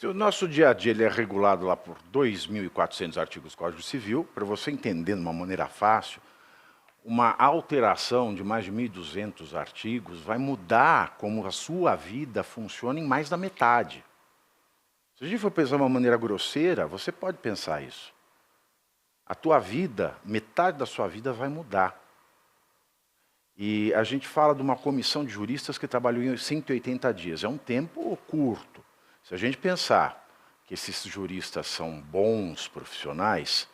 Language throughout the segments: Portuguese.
Se o nosso dia a dia ele é regulado lá por 2.400 artigos do Código Civil, para você entender de uma maneira fácil, uma alteração de mais de 1.200 artigos vai mudar como a sua vida funciona em mais da metade. Se a gente for pensar de uma maneira grosseira, você pode pensar isso. A tua vida, metade da sua vida vai mudar. E a gente fala de uma comissão de juristas que trabalhou em 180 dias. É um tempo curto. Se a gente pensar que esses juristas são bons profissionais,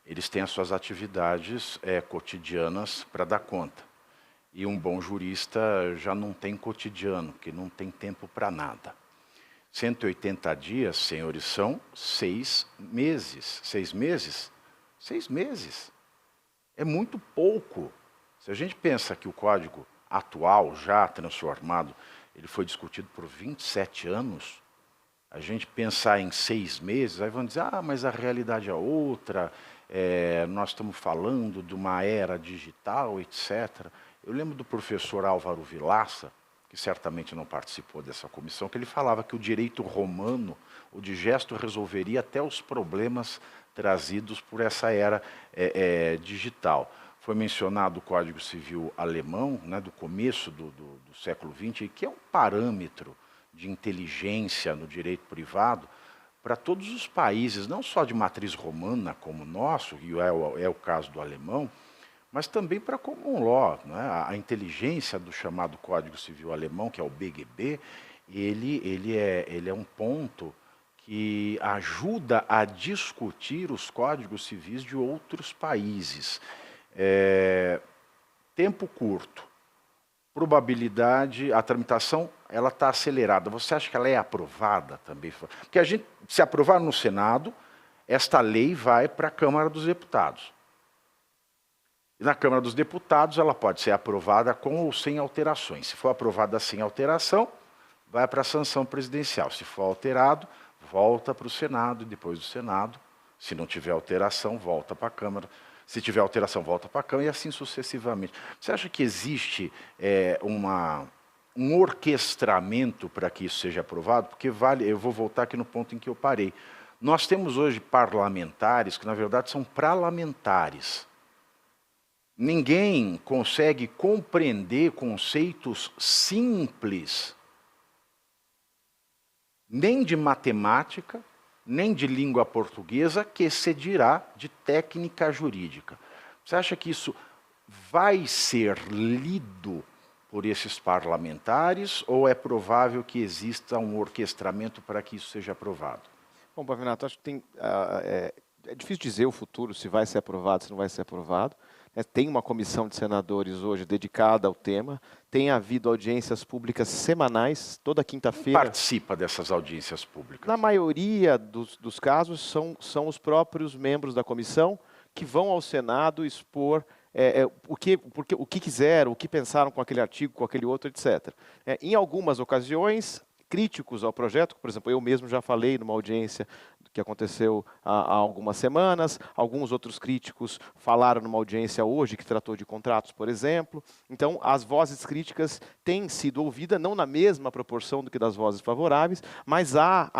eles têm as suas atividades cotidianas para dar conta. E um bom jurista já não tem cotidiano, que não tem tempo para nada. 180 dias, senhores, são 6 meses. 6 meses? 6 meses. É muito pouco. Se a gente pensa que o código atual, já transformado, ele foi discutido por 27 anos, a gente pensar em 6 meses, aí vão dizer, mas a realidade é outra, nós estamos falando de uma era digital, etc. Eu lembro do professor Álvaro Vilaça, que certamente não participou dessa comissão, que ele falava que o direito romano, o digesto resolveria até os problemas trazidos por essa era digital. Foi mencionado o Código Civil alemão, né, do começo do século XX, que é um parâmetro de inteligência no direito privado para todos os países, não só de matriz romana como o nosso, e é o caso do alemão, mas também para common law, né? A inteligência do chamado Código Civil Alemão, que é o BGB, ele é um ponto que ajuda a discutir os códigos civis de outros países. Tempo curto, probabilidade, a tramitação ela está acelerada. Você acha que ela é aprovada também? Porque a gente, se aprovar no Senado, esta lei vai para a Câmara dos Deputados. E na Câmara dos Deputados ela pode ser aprovada com ou sem alterações. Se for aprovada sem alteração, vai para a sanção presidencial. Se for alterado, volta para o Senado, e depois do Senado, se não tiver alteração, volta para a Câmara. Se tiver alteração, volta para a Câmara, e assim sucessivamente. Você acha que existe um orquestramento para que isso seja aprovado? Porque eu vou voltar aqui no ponto em que eu parei. Nós temos hoje parlamentares que, na verdade, são parlamentares. Ninguém consegue compreender conceitos simples, nem de matemática, nem de língua portuguesa, que se dirá de técnica jurídica. Você acha que isso vai ser lido por esses parlamentares ou é provável que exista um orquestramento para que isso seja aprovado? Bom, Pavinato, acho que é difícil dizer o futuro, se vai ser aprovado, se não vai ser aprovado. Tem uma comissão de senadores hoje dedicada ao tema, tem havido audiências públicas semanais, toda quinta-feira. Quem participa dessas audiências públicas? Na maioria dos casos, são os próprios membros da comissão que vão ao Senado expor o que quiseram, o que pensaram com aquele artigo, com aquele outro, etc. Em algumas ocasiões, críticos ao projeto, por exemplo, eu mesmo já falei numa audiência que aconteceu há algumas semanas, alguns outros críticos falaram numa audiência hoje que tratou de contratos, por exemplo. Então, as vozes críticas têm sido ouvidas, não na mesma proporção do que das vozes favoráveis, mas a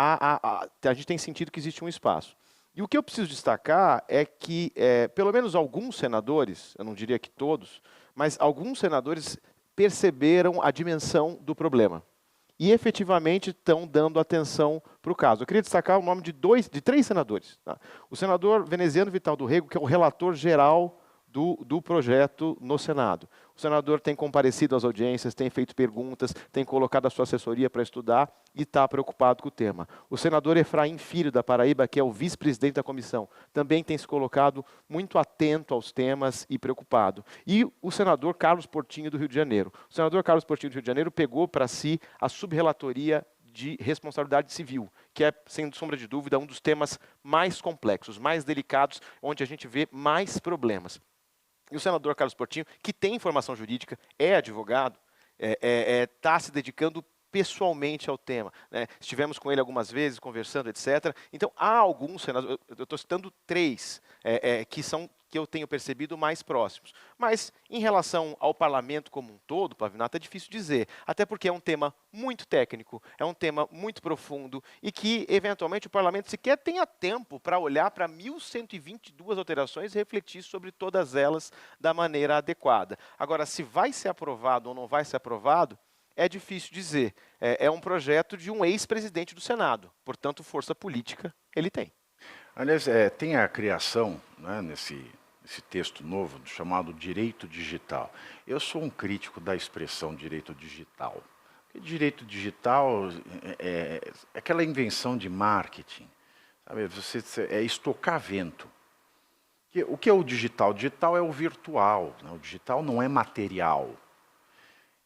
gente tem sentido que existe um espaço. E o que eu preciso destacar é que, pelo menos alguns senadores, eu não diria que todos, mas alguns senadores perceberam a dimensão do problema. E efetivamente estão dando atenção para o caso. Eu queria destacar o nome de 3 senadores. Tá? O senador Veneziano Vital do Rego, que é o relator geral do projeto no Senado. O senador tem comparecido às audiências, tem feito perguntas, tem colocado a sua assessoria para estudar e está preocupado com o tema. O senador Efraim Filho, da Paraíba, que é o vice-presidente da comissão, também tem se colocado muito atento aos temas e preocupado. E o senador Carlos Portinho, do Rio de Janeiro. O senador Carlos Portinho, do Rio de Janeiro, pegou para si a subrelatoria de responsabilidade civil, que é, sem sombra de dúvida, um dos temas mais complexos, mais delicados, onde a gente vê mais problemas. E o senador Carlos Portinho, que tem formação jurídica, é advogado, está se dedicando pessoalmente ao tema. Né? Estivemos com ele algumas vezes, conversando, etc. Então, há alguns senadores, eu estou citando 3, que eu tenho percebido mais próximos. Mas, em relação ao parlamento como um todo, Pavinato, é difícil dizer. Até porque é um tema muito técnico, é um tema muito profundo e que, eventualmente, o parlamento sequer tenha tempo para olhar para 1.122 alterações e refletir sobre todas elas da maneira adequada. Agora, se vai ser aprovado ou não vai ser aprovado, é difícil dizer. É um projeto de um ex-presidente do Senado, portanto, força política ele tem. Aliás, tem a criação, né, nesse texto novo, chamado direito digital. Eu sou um crítico da expressão direito digital. Porque direito digital é aquela invenção de marketing. Sabe? É estocar vento. O que é o digital? O digital é o virtual, né? O digital não é material.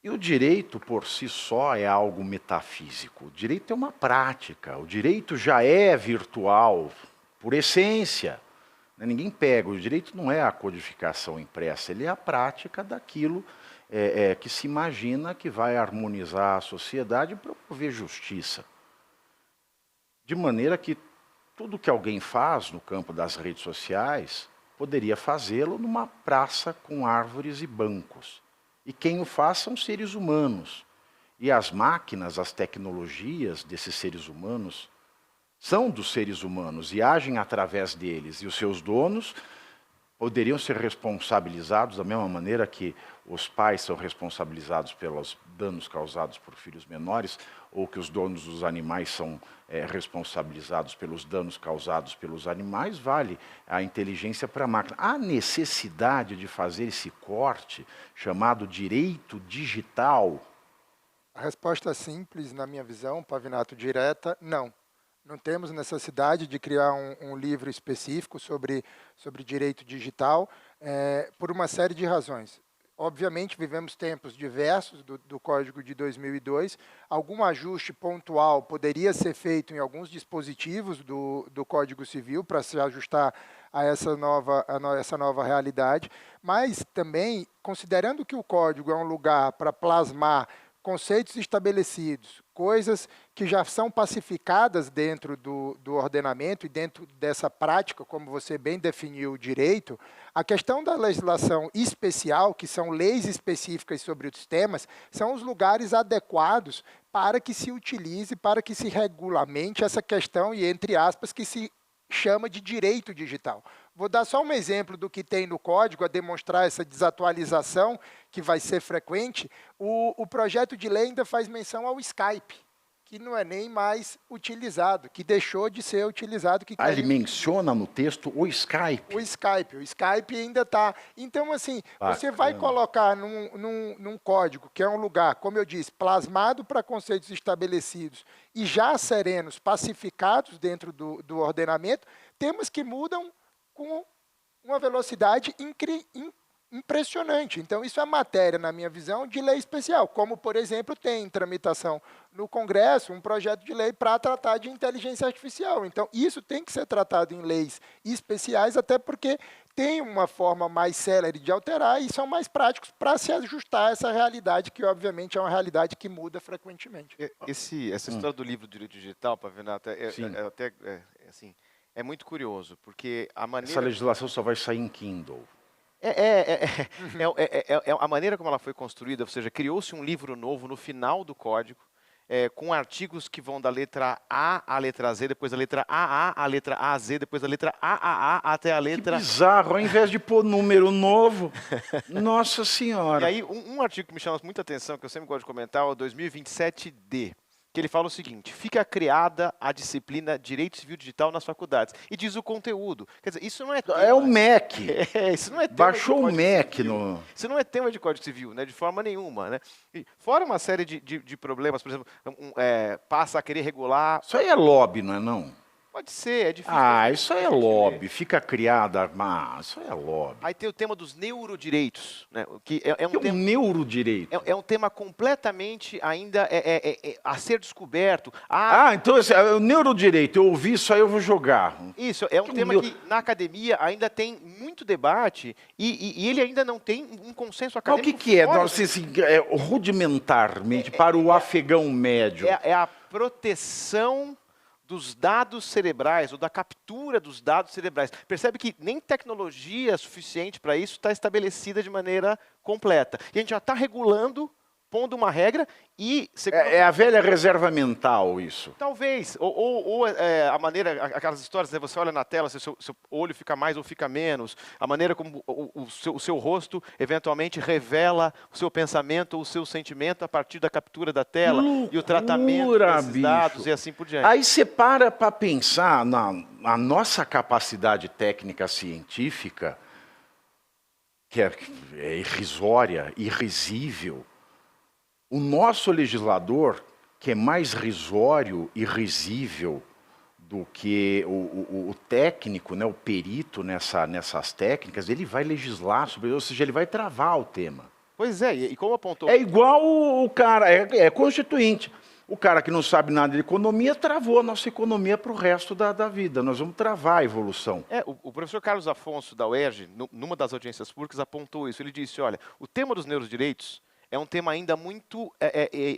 E o direito, por si só, é algo metafísico. O direito é uma prática. O direito já é virtual, por essência. Ninguém pega. O direito não é a codificação impressa, ele é a prática daquilo que se imagina que vai harmonizar a sociedade e promover justiça. De maneira que tudo que alguém faz no campo das redes sociais poderia fazê-lo numa praça com árvores e bancos. E quem o faz são seres humanos. E as máquinas, as tecnologias desses seres humanos são dos seres humanos e agem através deles. E os seus donos poderiam ser responsabilizados da mesma maneira que os pais são responsabilizados pelos danos causados por filhos menores, ou que os donos dos animais são responsabilizados pelos danos causados pelos animais, vale a inteligência para a máquina. Há necessidade de fazer esse corte, chamado direito digital? A resposta simples, na minha visão, Pavinato, direta, não. Não temos necessidade de criar um livro específico sobre direito digital, por uma série de razões. Obviamente, vivemos tempos diversos do Código de 2002. Algum ajuste pontual poderia ser feito em alguns dispositivos do Código Civil para se ajustar a essa nova realidade, mas também, considerando que o Código é um lugar para plasmar conceitos estabelecidos, coisas que já são pacificadas dentro do ordenamento e dentro dessa prática, como você bem definiu o direito, a questão da legislação especial, que são leis específicas sobre os temas, são os lugares adequados para que se utilize, para que se regulamente essa questão e, entre aspas, que se chama de direito digital. Vou dar só um exemplo do que tem no código, a demonstrar essa desatualização que vai ser frequente. O projeto de lei ainda faz menção ao Skype, que não é nem mais utilizado, que deixou de ser utilizado. Ele menciona no texto o Skype? O Skype ainda está. Então, assim, você vai colocar num código, que é um lugar, como eu disse, plasmado para conceitos estabelecidos e já serenos, pacificados dentro do ordenamento, temas que mudam com uma velocidade impressionante. Então, isso é matéria, na minha visão, de lei especial, como, por exemplo, tem em tramitação no Congresso um projeto de lei para tratar de inteligência artificial. Então, isso tem que ser tratado em leis especiais, até porque tem uma forma mais célere de alterar e são mais práticos para se ajustar a essa realidade, que, obviamente, é uma realidade que muda frequentemente. Essa história do livro do direito digital, Pavinato, é muito curioso, porque a maneira... Essa legislação só vai sair em Kindle. A maneira como ela foi construída, ou seja, criou-se um livro novo no final do código, com artigos que vão da letra A à letra Z, depois da letra AA à letra AZ, depois da letra AAA até a letra... Que bizarro, ao invés de pôr número novo, nossa senhora. E aí, um artigo que me chama muita atenção, que eu sempre gosto de comentar, é o 2027D. Que ele fala o seguinte: fica criada a disciplina Direito Civil Digital nas faculdades. E diz o conteúdo. Quer dizer, isso não é tema. É o MEC. Isso não é tema. Baixou o MEC no... Isso não é tema de Código Civil, né, de forma nenhuma. Né? E fora uma série de problemas, por exemplo, passa a querer regular... Isso aí é lobby, não é não? Pode ser, é difícil. Isso aí é lobby, fica criada... isso aí é lobby. Aí tem o tema dos neurodireitos. Né, que um tema, neurodireito? É um tema completamente ainda a ser descoberto. Então o neurodireito, eu ouvi isso aí, eu vou jogar. Isso, é um tema que na academia ainda tem muito debate e ele ainda não tem um consenso acadêmico. Mas o que é? Nossa, rudimentarmente, para o afegão médio? É a proteção dos dados cerebrais, ou da captura dos dados cerebrais. Percebe que nem tecnologia suficiente para isso está estabelecida de maneira completa. E a gente já está regulando, pondo uma regra e... É a velha reserva mental, isso. Talvez. A maneira, aquelas histórias, né, você olha na tela, seu olho fica mais ou fica menos, a maneira como o seu rosto eventualmente revela o seu pensamento ou o seu sentimento a partir da captura da tela e o tratamento desses dados e assim por diante. Aí você para pensar na nossa capacidade técnica científica, que é irrisória, irrisível. O nosso legislador, que é mais risório e risível do que o técnico, né, o perito nessas técnicas, ele vai legislar sobre, ou seja, ele vai travar o tema. Pois é, e como apontou... É igual o cara, é constituinte. O cara que não sabe nada de economia travou a nossa economia para o resto da vida. Nós vamos travar a evolução. O professor Carlos Afonso, da UERJ, numa das audiências públicas, apontou isso. Ele disse, olha, o tema dos neurodireitos é um tema ainda muito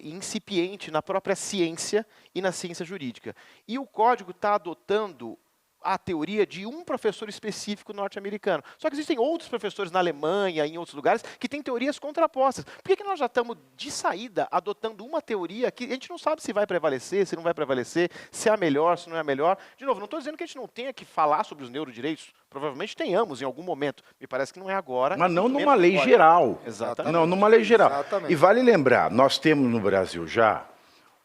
incipiente na própria ciência e na ciência jurídica. E o código está adotando a teoria de um professor específico norte-americano. Só que existem outros professores na Alemanha, em outros lugares, que têm teorias contrapostas. Por que nós já estamos, de saída, adotando uma teoria que a gente não sabe se vai prevalecer, se não vai prevalecer, se é a melhor, se não é a melhor? De novo, não estou dizendo que a gente não tenha que falar sobre os neurodireitos. Provavelmente tenhamos em algum momento. Me parece que não é agora. Mas não numa lei geral. Exatamente. Não, numa lei geral. Exatamente. E vale lembrar, nós temos no Brasil já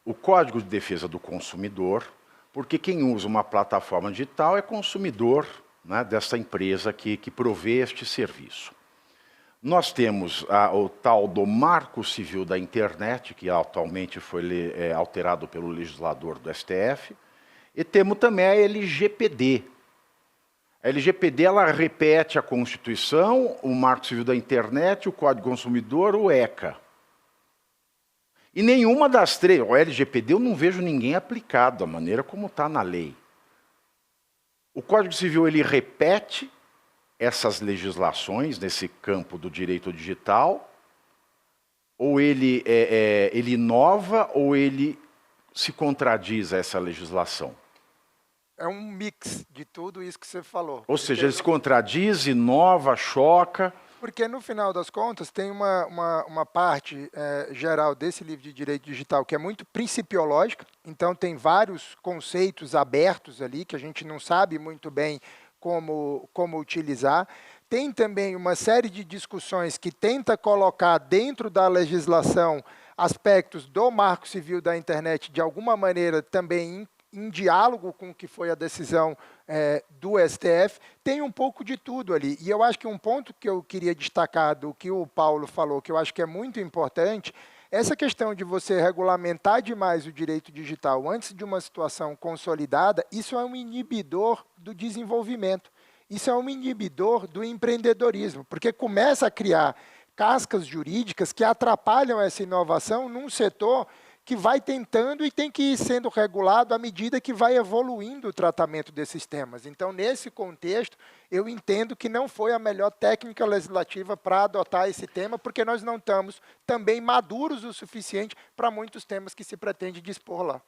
o Código de Defesa do Consumidor, porque quem usa uma plataforma digital é consumidor, né, dessa empresa que provê este serviço. Nós temos o tal do Marco Civil da Internet, que atualmente foi alterado pelo legislador do STF, e temos também a LGPD. A LGPD ela repete a Constituição, o Marco Civil da Internet, o Código Consumidor, o ECA. E nenhuma das três, o LGPD eu não vejo ninguém aplicado da maneira como está na lei. O Código Civil ele repete essas legislações nesse campo do direito digital, ou ele inova, ou ele se contradiz a essa legislação. É um mix de tudo isso que você falou. Ou seja, ele se contradiz, inova, choca. Porque, no final das contas, tem uma parte geral desse livro de direito digital que é muito principiológica, então tem vários conceitos abertos ali que a gente não sabe muito bem como utilizar. Tem também uma série de discussões que tenta colocar dentro da legislação aspectos do Marco Civil da Internet, de alguma maneira também em diálogo com o que foi a decisão do STF, tem um pouco de tudo ali. E eu acho que um ponto que eu queria destacar do que o Paulo falou, que eu acho que é muito importante, essa questão de você regulamentar demais o direito digital antes de uma situação consolidada, isso é um inibidor do desenvolvimento. Isso é um inibidor do empreendedorismo, porque começa a criar cascas jurídicas que atrapalham essa inovação num setor que vai tentando e tem que ir sendo regulado à medida que vai evoluindo o tratamento desses temas. Então, nesse contexto, eu entendo que não foi a melhor técnica legislativa para adotar esse tema, porque nós não estamos também maduros o suficiente para muitos temas que se pretende dispor lá.